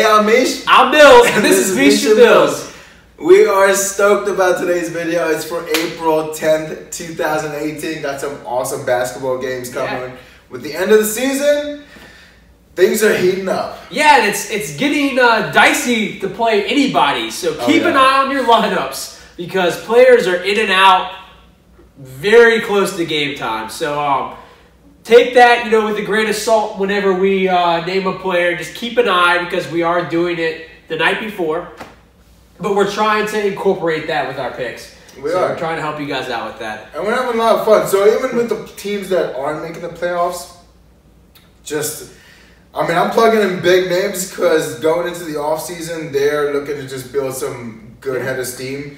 Hey, I'm Mish. I'm Mills, and this is Mish&Mills. We are stoked about today's video. It's for April 10th, 2018. Got some awesome basketball games coming. With the end of the season, things are heating up. Yeah, and it's getting dicey to play anybody. So keep an eye on your lineups because players are in and out very close to game time. So take that, with a grain of salt whenever we name a player. Just keep an eye because we are doing it the night before. But we're trying to incorporate that with our picks. We're trying to help you guys out with that. And we're having a lot of fun. So even with the teams that aren't making the playoffs, I'm plugging in big names because going into the offseason, they're looking to just build some good head of steam.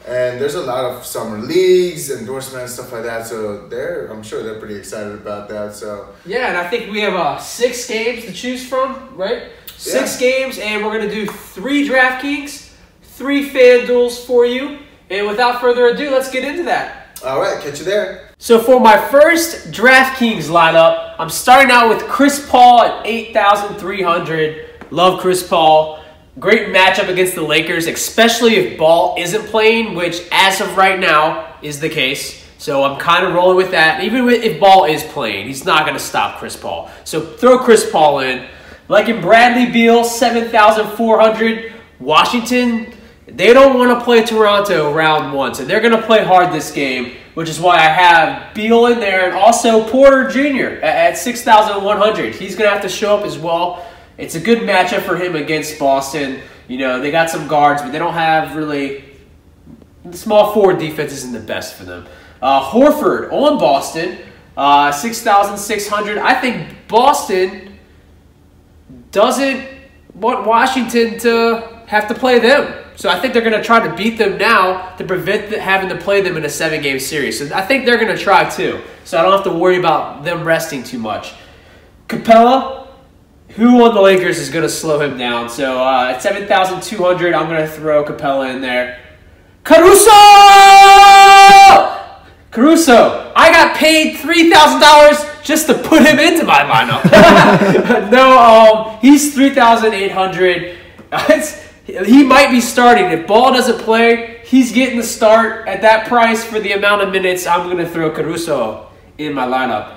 And there's a lot of summer leagues, endorsements, stuff like that. So I'm sure they're pretty excited about that. So yeah, and I think we have 6 games to choose from, right? 6 games, and we're going to do 3 DraftKings, 3 FanDuels for you. And without further ado, let's get into that. All right, catch you there. So for my first DraftKings lineup, I'm starting out with Chris Paul at 8,300. Love Chris Paul. Great matchup against the Lakers, especially if Ball isn't playing, which as of right now is the case. So I'm kind of rolling with that. Even if Ball is playing, he's not going to stop Chris Paul. So throw Chris Paul in. Like in Bradley Beal, 7,400. Washington, they don't want to play Toronto round 1, so they're going to play hard this game, which is why I have Beal in there and also Porter Jr. at 6,100. He's going to have to show up as well. It's a good matchup for him against Boston. They got some guards, but they don't have really – the small forward defense isn't the best for them. Horford on Boston, 6,600. I think Boston doesn't want Washington to have to play them. So I think they're going to try to beat them now to prevent having to play them in a 7-game series. So I think they're going to try too. So I don't have to worry about them resting too much. Capella, who on the Lakers is going to slow him down? So at 7,200, I'm going to throw Capella in there. Caruso! I got paid $3,000 just to put him into my lineup. No, he's 3,800. He might be starting. If Ball doesn't play, he's getting the start. At that price for the amount of minutes, I'm going to throw Caruso in my lineup.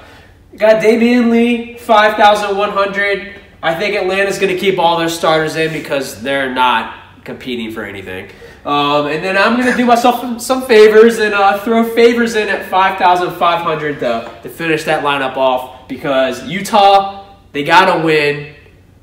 Got Damian Lee, 5,100. I think Atlanta's going to keep all their starters in because they're not competing for anything. And then I'm going to do myself some favors and throw Favors in at 5,500 to finish that lineup off because Utah, they got to win.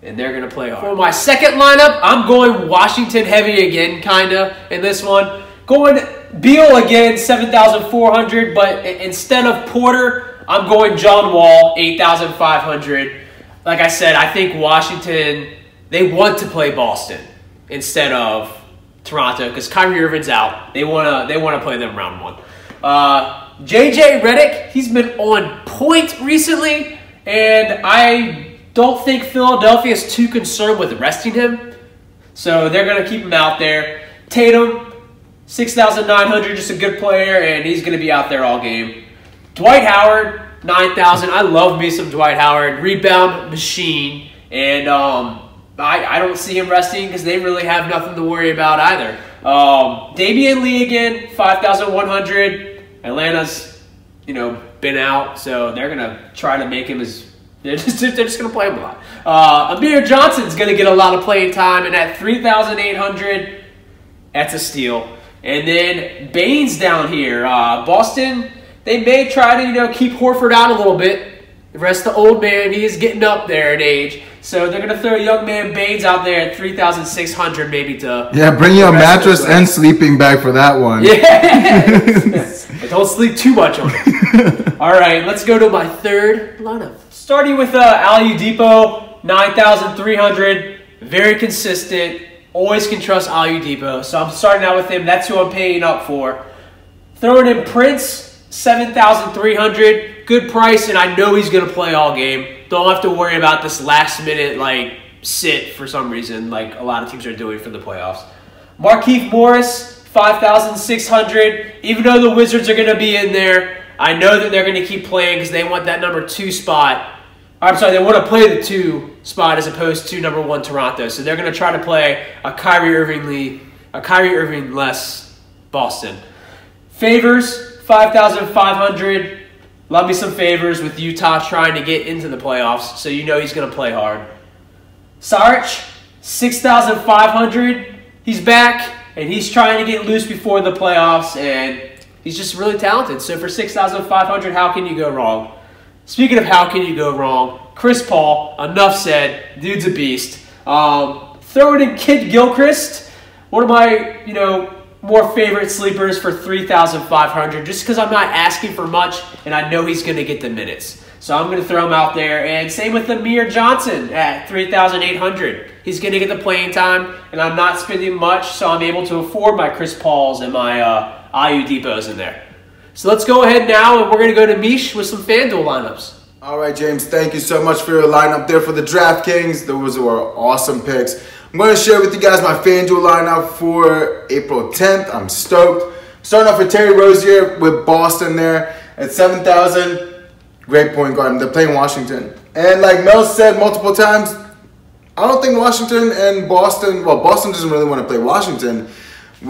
And they're going to play hard. For my second lineup, I'm going Washington heavy again, kind of, in this one. Going Beal again, 7,400, but instead of Porter, I'm going John Wall, 8,500. Like I said, I think Washington, they want to play Boston instead of Toronto because Kyrie Irving's out. They want to play them round 1. JJ Redick, he's been on point recently, and I don't think Philadelphia is too concerned with resting him. So they're going to keep him out there. Tatum, 6,900, just a good player, and he's going to be out there all game. Dwight Howard, 9,000. I love me some Dwight Howard. Rebound machine. And I don't see him resting because they really have nothing to worry about either. Damian Lee again, 5,100. Atlanta's, been out, so they're going to try to make him as... They're just going to play him a lot. Amir Johnson's going to get a lot of playing time, and at 3,800, that's a steal. And then Baines down here. Boston, they may try to keep Horford out a little bit. The rest of the old man, he is getting up there in age. So they're going to throw young man Baines out there at 3,600 maybe to... Yeah, bring you a mattress and sleeping bag for that one. Yeah. But don't sleep too much on it. All right, let's go to my third lineup. Starting with Oladipo, 9,300. Very consistent. Always can trust Oladipo. So I'm starting out with him. That's who I'm paying up for. Throwing in Prince, 7,300. Good price, and I know he's going to play all game. Don't have to worry about this last minute sit for some reason like a lot of teams are doing for the playoffs. Markieff Morris, 5,600. Even though the Wizards are going to be in there, I know that they're going to keep playing because they want that number 2 spot. I'm sorry, they want to play the 2 spot as opposed to number 1 Toronto. So they're going to try to play a Kyrie Irving less Boston. Favors 5,500. Love me some favors with Utah trying to get into the playoffs, so you know he's going to play hard. Saric 6,500. He's back and he's trying to get loose before the playoffs, and he's just really talented. So for 6,500, how can you go wrong? Speaking of how can you go wrong, Chris Paul, enough said, dude's a beast. Throw it in Kid Gilchrist, one of my, more favorite sleepers for 3,500, just because I'm not asking for much and I know he's going to get the minutes. So I'm going to throw him out there. And same with Amir Johnson at 3,800. He's going to get the playing time, and I'm not spending much, so I'm able to afford my Chris Pauls and my IU Depots in there. So let's go ahead now, and we're going to go to Mish with some FanDuel lineups. All right, James, thank you so much for your lineup there for the DraftKings. Those were awesome picks. I'm going to share with you guys my FanDuel lineup for April 10th. I'm stoked. Starting off with Terry Rozier with Boston there at 7,000. Great point guard. They're playing Washington. And like Mel said multiple times, I don't think Washington and Boston, well, Boston doesn't really want to play Washington,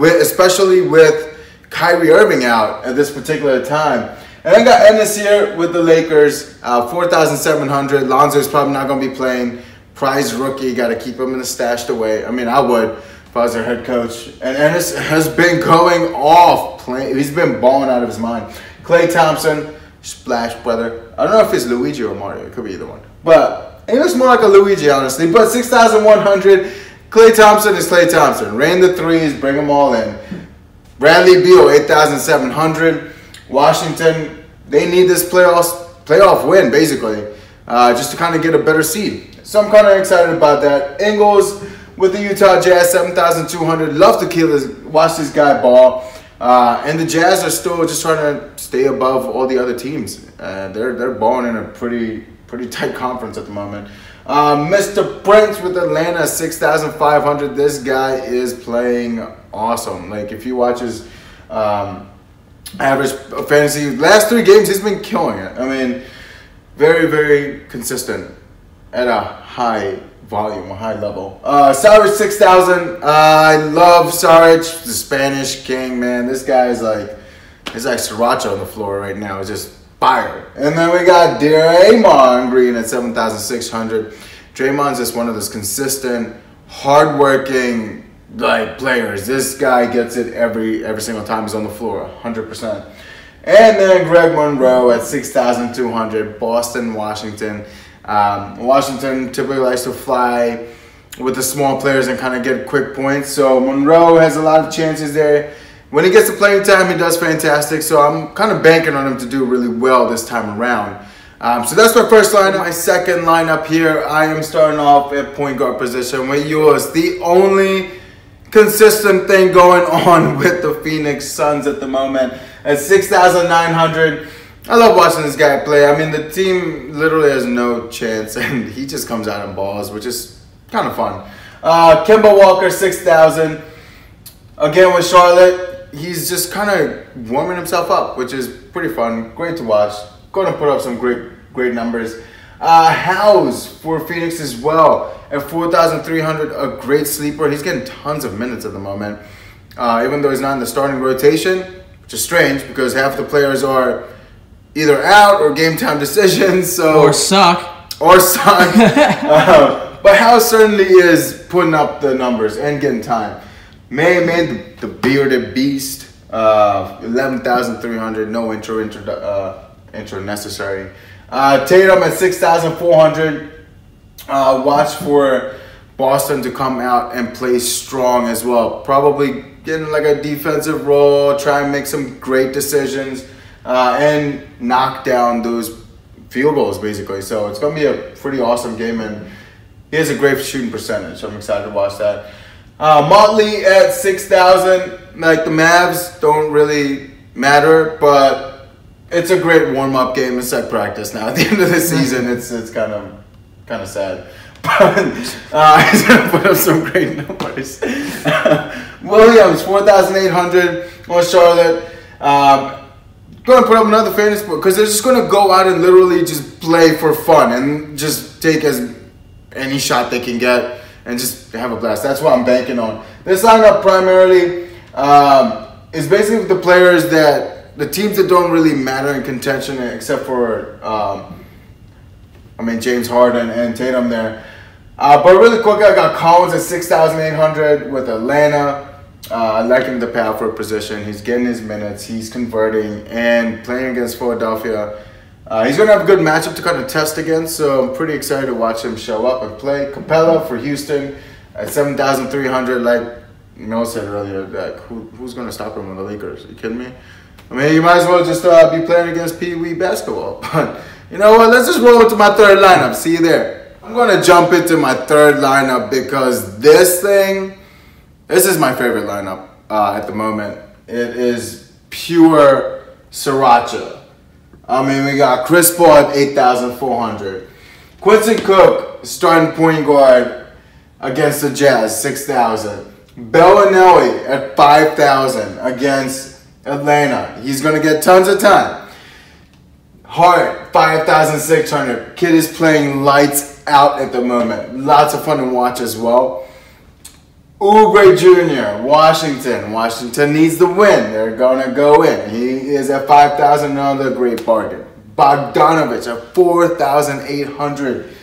especially with Kyrie Irving out at this particular time. And I got Ennis here with the Lakers, 4,700. Lonzo's probably not going to be playing. Prize rookie, got to keep him in the stashed away. I mean, I would if I was their head coach. And Ennis has been going off. He's been balling out of his mind. Klay Thompson, Splash Brother. I don't know if it's Luigi or Mario. It could be either one. But he looks more like a Luigi, honestly. But 6,100. Klay Thompson is Klay Thompson. Rain the threes, bring them all in. Bradley Beal, 8,700. Washington, they need this playoff win, basically, just to kind of get a better seed. So I'm kind of excited about that. Ingles with the Utah Jazz, 7,200. Love to watch this guy ball. And the Jazz are still just trying to stay above all the other teams. They're balling in a pretty tight conference at the moment. Mr. Prince with Atlanta, 6,500. This guy is playing awesome. Like, if you watch his average fantasy, last 3 games, he's been killing it. I mean, very, very consistent at a high volume, a high level. Saric, 6,000. I love Saric, the Spanish king, man. This guy is he's like Sriracha on the floor right now. It's just fire. And then we got Draymond Green at 7,600. Draymond's just one of those consistent, hardworking players. This guy gets it every single time he's on the floor, 100%. And then Greg Monroe at 6,200. Boston, Washington. Washington typically likes to fly with the small players and kind of get quick points. So Monroe has a lot of chances there. When he gets the playing time, he does fantastic. So I'm kind of banking on him to do really well this time around. So that's my first lineup. My second lineup here, I am starting off at point guard position with yours. The only consistent thing going on with the Phoenix Suns at the moment at 6,900. I love watching this guy play. I mean, the team literally has no chance, and he just comes out and balls, which is kind of fun. Kemba Walker, 6,000. Again, with Charlotte, he's just kind of warming himself up, which is pretty fun. Great to watch. Going to put up some great numbers. House for Phoenix as well at 4,300. A great sleeper. He's getting tons of minutes at the moment, even though he's not in the starting rotation, which is strange because half the players are either out or game time decisions. So or suck. But House certainly is putting up the numbers and getting time. Man, the bearded beast, 11,300. No intro necessary. Tatum at 6,400. Watch for Boston to come out and play strong as well. Probably getting like a defensive role, try and make some great decisions, and knock down those field goals basically. So it's going to be a pretty awesome game, and he has a great shooting percentage. So I'm excited to watch that. Motley at 6,000. Like, the Mavs don't really matter, but it's a great warm-up game. It's like practice now. At the end of the season, it's kind of sad. But he's gonna put up some great numbers. Williams, 4,800 on Charlotte. going to put up another fantasy point because they're just going to go out and literally just play for fun and just take any shot they can get and just have a blast. That's what I'm banking on. This lineup primarily is basically the players the teams that don't really matter in contention except for, James Harden and Tatum there. But really quick, I got Collins at 6,800 with Atlanta. I like him to pay out for a position. He's getting his minutes. He's converting and playing against Philadelphia. He's going to have a good matchup to kind of test against, so I'm pretty excited to watch him show up and play. Capella for Houston at 7,300. Like Mel said earlier, who's going to stop him with the Lakers? Are you kidding me? I mean, you might as well just be playing against Pee Wee basketball. But you know what? Let's just roll into my third lineup. See you there. I'm going to jump into my third lineup because this is my favorite lineup at the moment. It is pure sriracha. I mean, we got Chris Paul at 8,400. Quincy Cook, starting point guard against the Jazz, 6,000. Bellinelli at 5,000 against Atlanta. He's going to get tons of time. Hart, 5,600. Kid is playing lights out at the moment. Lots of fun to watch as well. Oubre Jr., Washington. Washington needs the win. They're going to go in. He is at 5,000, another great bargain. Bogdanovich at 4,800.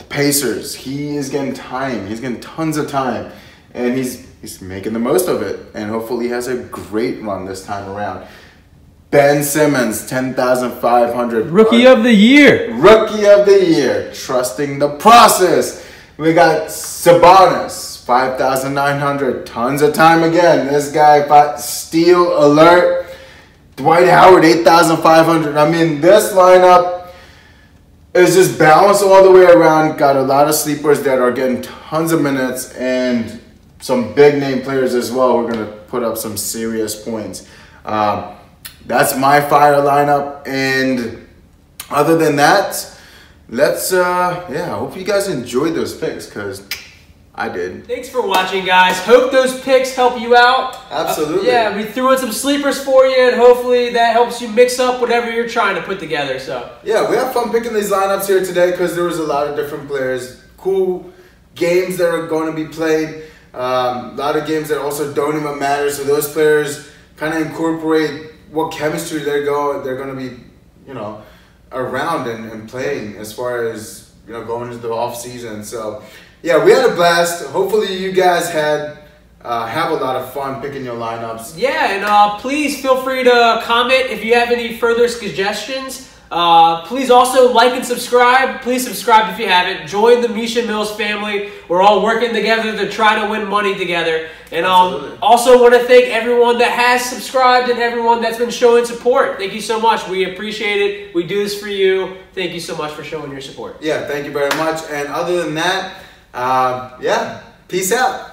Pacers. He is getting time. He's getting tons of time. And he's making the most of it. And hopefully he has a great run this time around. Ben Simmons, 10,500. Rookie of the year. Rookie of the year. Trusting the process. We got Sabonis, 5,900. Tons of time again. This guy, steal alert. Dwight Howard, 8,500. I mean, this lineup is just balanced all the way around. Got a lot of sleepers that are getting tons of minutes and some big name players as well. We're going to put up some serious points. That's my fire lineup. And other than that, let's, I hope you guys enjoyed those picks because I did. Thanks for watching, guys. Hope those picks help you out. Absolutely. Yeah, we threw in some sleepers for you, and hopefully that helps you mix up whatever you're trying to put together. So yeah, we have fun picking these lineups here today because there was a lot of different players. Cool games that are going to be played. A lot of games that also don't even matter. So those players kind of incorporate what chemistry they're going to be, around and playing as far as going into the off season. So yeah, we had a blast. Hopefully you guys have a lot of fun picking your lineups. Yeah, and please feel free to comment if you have any further suggestions. Please also like and subscribe. Please subscribe if you haven't. Join the Mish&Mills family. We're all working together to try to win money together. And also want to thank everyone that has subscribed and everyone that's been showing support. Thank you so much. We appreciate it. We do this for you. Thank you so much for showing your support. Yeah, thank you very much. And other than that, peace out.